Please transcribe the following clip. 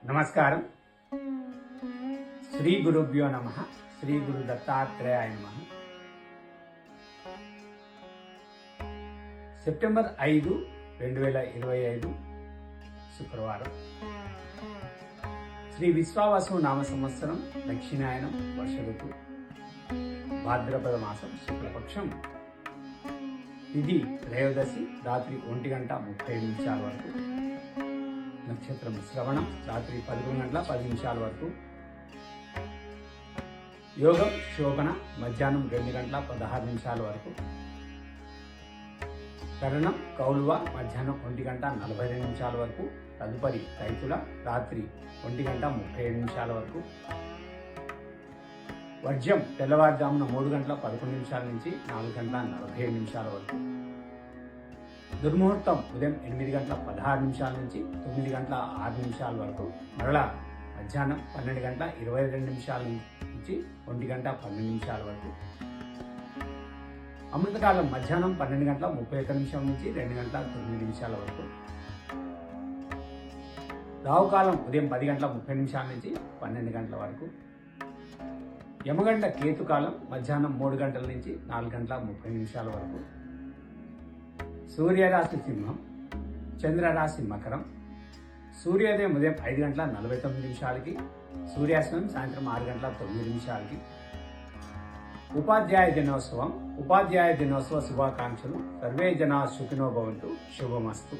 నమస్కారం. శ్రీ గురుభ్యో నమః. శ్రీ గురు దత్తాత్రేయాయ నమః. సెప్టెంబర్ 5, 2025 శుక్రవారం. శ్రీ విశ్వావసు నామ సంవత్సరం, దక్షిణాయనం, వర్ష ఋతువు, భాద్రపద మాసం, శుక్లపక్షం, తిథి త్రయోదశి, రాత్రి 1:30 వరకు. నక్షత్రం శ్రవణం, రాత్రి 11:10 వరకు. యోగం శోభన, మధ్యాహ్నం 2:16 వరకు. కరణం కౌలువ, మధ్యాహ్నం 1:42 వరకు. తదుపరి రైతుల, రాత్రి 1:37 వరకు. వర్జ్యం తెల్లవారుజామున 3:11 నుంచి 4:47 వరకు. దుర్ముహూర్తం ఉదయం 8:16 నుంచి 9:06 వరకు. మరలా మధ్యాహ్నం 12:22 నుంచి 1:12 వరకు. అమృతకాలం మధ్యాహ్నం 12:31 నుంచి 2:09 వరకు. రావుకాలం ఉదయం 10:30 నుంచి 12 గంటల వరకు. యమగంట కేతుకాలం మధ్యాహ్నం 3 గంటల నుంచి 4:30 వరకు. సూర్యరాశి సింహం, చంద్రరాశి మకరం. సూర్యోదయం ఉదయం 5:49, సూర్యాస్తమయం సాయంత్రం 6:09. ఉపాధ్యాయ దినోత్సవం. ఉపాధ్యాయ దినోత్సవ శుభాకాంక్షలు. సర్వే జనా సుఖినో భవంతు. శుభమస్తు.